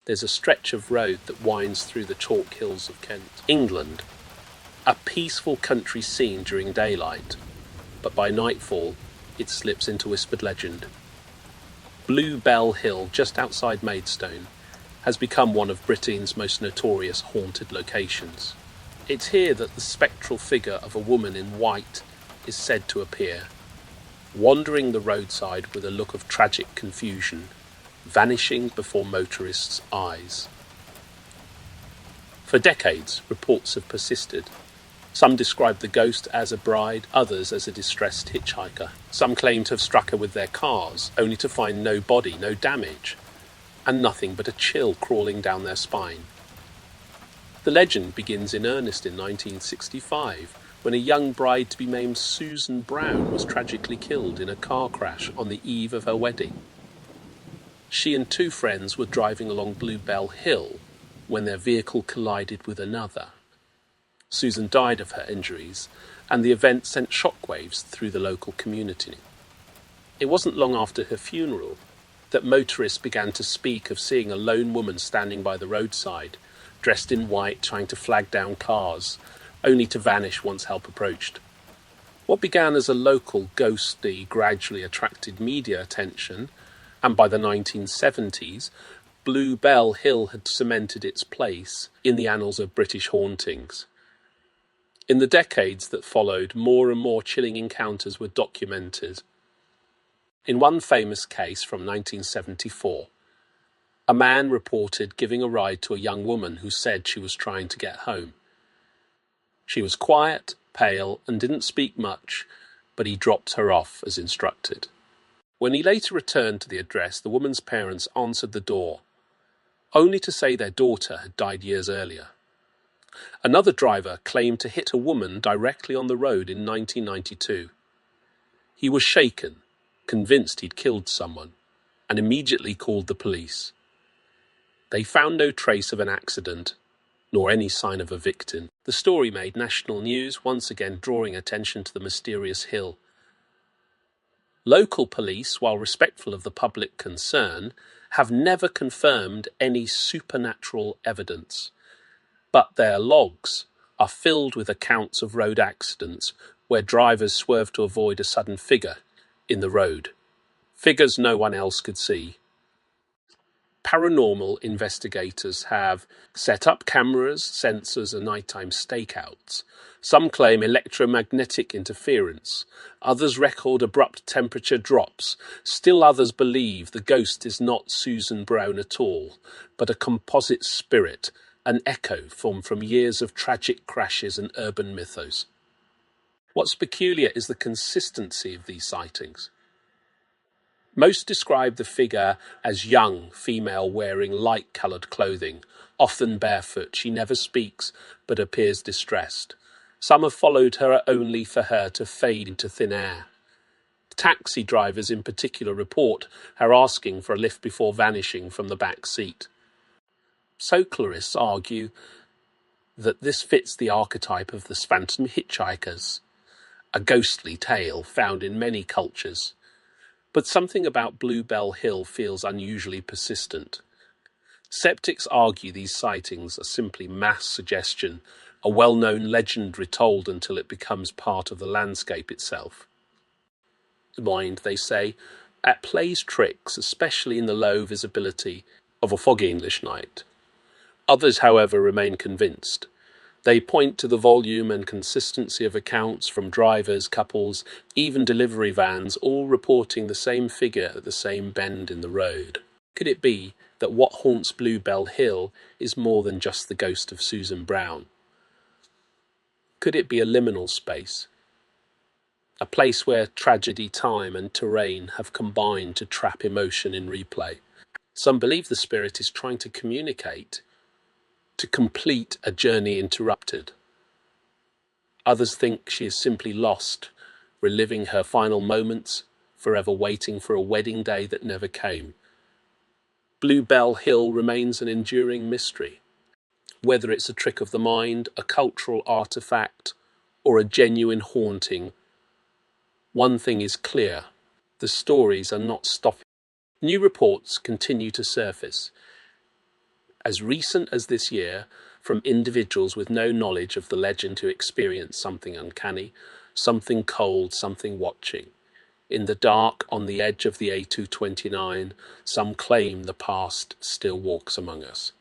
There's a stretch of road that winds through the chalk hills of Kent. England, a peaceful country scene during daylight, but by nightfall it slips into whispered legend. Blue Bell Hill, just outside Maidstone, has become one of Britain's most notorious haunted locations. It's here that the spectral figure of a woman in white is said to appear, wandering the roadside with a look of tragic confusion, vanishing before motorists' eyes. For decades, reports have persisted. Some describe the ghost as a bride, others as a distressed hitchhiker. Some claim to have struck her with their cars, only to find no body, no damage, and nothing but a chill crawling down their spine. The legend begins in earnest in 1965, when a young bride to be named Susan Brown was tragically killed in a car crash on the eve of her wedding. She and two friends were driving along Bluebell Hill when their vehicle collided with another. Susan died of her injuries, and the event sent shockwaves through the local community. It wasn't long after her funeral that motorists began to speak of seeing a lone woman standing by the roadside, dressed in white, trying to flag down cars, only to vanish once help approached. What began as a local ghostly gradually attracted media attention, and by the 1970s, Bluebell Hill had cemented its place in the annals of British hauntings. In the decades that followed, more and more chilling encounters were documented. In one famous case from 1974, a man reported giving a ride to a young woman who said she was trying to get home. She was quiet, pale, and didn't speak much, but he dropped her off as instructed. When he later returned to the address, the woman's parents answered the door, only to say their daughter had died years earlier. Another driver claimed to hit a woman directly on the road in 1992. He was shaken, convinced he'd killed someone, and immediately called the police. They found no trace of an accident, nor any sign of a victim. The story made national news, once again drawing attention to the mysterious hill. Local police, while respectful of the public concern, have never confirmed any supernatural evidence. But their logs are filled with accounts of road accidents where drivers swerve to avoid a sudden figure in the road. Figures no one else could see. Paranormal investigators have set up cameras, sensors, and nighttime stakeouts. Some claim electromagnetic interference. Others record abrupt temperature drops. Still others believe the ghost is not Susan Brown at all, but a composite spirit, an echo formed from years of tragic crashes and urban mythos. What's peculiar is the consistency of these sightings. Most describe the figure as young, female wearing light-coloured clothing, often barefoot. She never speaks, but appears distressed. Some have followed her only for her to fade into thin air. Taxi drivers in particular report her asking for a lift before vanishing from the back seat. Folklorists argue that this fits the archetype of the phantom hitchhikers, a ghostly tale found in many cultures. But something about Bluebell Hill feels unusually persistent. Skeptics argue these sightings are simply mass suggestion, a well-known legend retold until it becomes part of the landscape itself. The mind, they say, plays tricks, especially in the low visibility of a foggy English night. Others, however, remain convinced. They point to the volume and consistency of accounts from drivers, couples, even delivery vans, all reporting the same figure at the same bend in the road. Could it be that what haunts Bluebell Hill is more than just the ghost of Susan Brown? Could it be a liminal space? A place where tragedy, time, and terrain have combined to trap emotion in replay. Some believe the spirit is trying to communicate, to complete a journey interrupted. Others think she is simply lost, reliving her final moments, forever waiting for a wedding day that never came. Bluebell Hill remains an enduring mystery. Whether it's a trick of the mind, a cultural artifact, or a genuine haunting, one thing is clear: the stories are not stopping. New reports continue to surface. as recent as this year, from individuals with no knowledge of the legend who experienced something uncanny, something cold, something watching. In the dark, on the edge of the A229, some claim the past still walks among us.